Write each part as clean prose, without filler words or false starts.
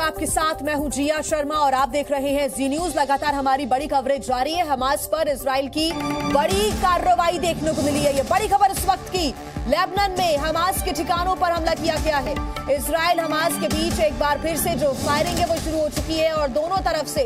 आपके साथ मैं हूं जिया शर्मा और आप देख रहे हैं जी न्यूज। लगातार हमारी बड़ी कवरेज जारी है। हमास पर इजराइल की बड़ी कार्रवाई देखने को मिली है। ये बड़ी खबर इस वक्त की, लेबनान में हमास के ठिकानों पर हमला किया गया है। इजराइल हमास के बीच एक बार फिर से जो फायरिंग है वो शुरू हो चुकी है और दोनों तरफ से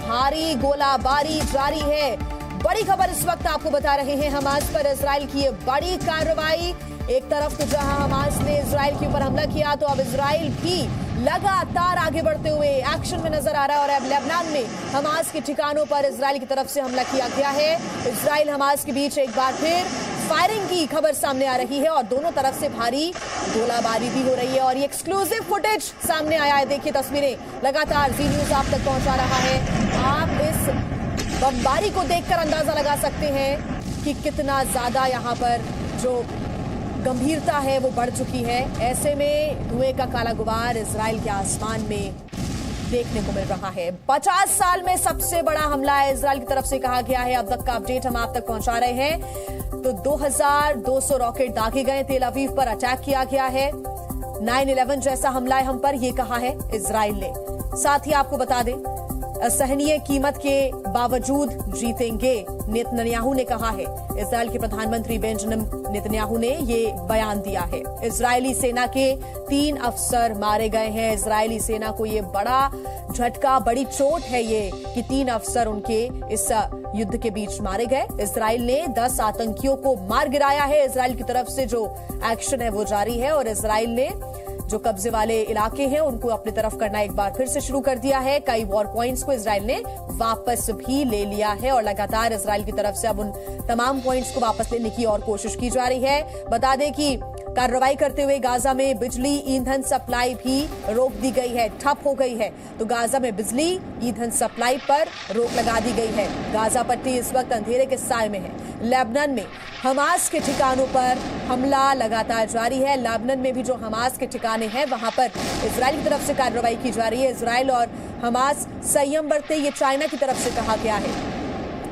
भारी गोलाबारी जारी है। बड़ी खबर इस वक्त आपको बता रहे हैं, हमास पर इजराइल की ये बड़ी कार्रवाई। एक तरफ तो जहां हमास ने इजराइल के ऊपर हमला किया, तो अब इजराइल भी लगातार आगे बढ़ते हुए एक्शन में नजर आ रहा है और अब लेबनान में हमास के ठिकानों पर इजराइल की तरफ से हमला किया गया है। इजराइल हमास के बीच एक बार फिर फायरिंग की खबर सामने आ रही है और दोनों तरफ से भारी गोलाबारी भी हो रही है और ये एक्सक्लूसिव फुटेज सामने आया है। देखिए तस्वीरें लगातार जी न्यूज आप तक पहुंचा रहा है। आप इस बमबारी को देखकर अंदाजा लगा सकते हैं कि कितना ज्यादा यहाँ पर जो गंभीरता है वो बढ़ चुकी है। ऐसे में धुएं का काला गुबार इजराइल के आसमान में देखने को मिल रहा है। 50 साल में सबसे बड़ा हमला है इजराइल की तरफ से कहा गया है। अब तक का अपडेट हम आप तक पहुंचा रहे हैं। तो 2200 रॉकेट दागे गए, तेल अवीव पर अटैक किया गया है। 9/11 जैसा हमला है हम पर, यह कहा है इजराइल ने। साथ ही आपको बता दें, असहनीय कीमत के बावजूद जीतेंगे, नेतन्याहू ने कहा है। इजराइल के प्रधानमंत्री बेंजामिन नेतन्याहू ने ये बयान दिया है। इजरायली सेना के 3 अफसर मारे गए हैं। इजरायली सेना को ये बड़ा झटका, बड़ी चोट है ये कि 3 अफसर उनके इस युद्ध के बीच मारे गए। इजराइल ने 10 आतंकियों को मार गिराया है। इजराइल की तरफ से जो एक्शन है वो जारी है और इजराइल ने जो कब्जे वाले इलाके हैं उनको अपनी तरफ करना एक बार फिर से शुरू कर दिया है। कई वॉर पॉइंट्स को इजराइल ने वापस भी ले लिया है और लगातार इजराइल की तरफ से अब उन तमाम पॉइंट्स को वापस लेने की और कोशिश की जा रही है। बता दें कि कार्रवाई करते हुए गाजा में बिजली ईंधन सप्लाई भी रोक दी गई है, ठप हो गई है। तो गाजा में बिजली ईंधन सप्लाई पर रोक लगा दी गई है। गाजा पट्टी इस वक्त अंधेरे के साए में है। लेबनान में हमास के ठिकानों पर हमला लगातार जारी है। लेबनान में भी जो हमास के ठिकाने हैं वहां पर इजराइल की तरफ से कार्रवाई की जा रही है। इजराइल और हमास संयम बरते, ये चाइना की तरफ से कहा गया है।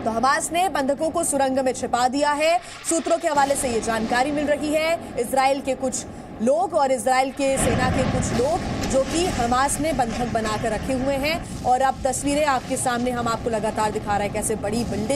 तो हमास ने बंधकों को सुरंग में छिपा दिया है। सूत्रों के हवाले से ये जानकारी मिल रही है। इजराइल के कुछ लोग और इजराइल के सेना के कुछ लोग जो कि हमास ने बंधक बनाकर रखे हुए हैं और अब तस्वीरें आपके सामने हम आपको लगातार दिखा रहे हैं कैसे बड़ी बिल्डिंग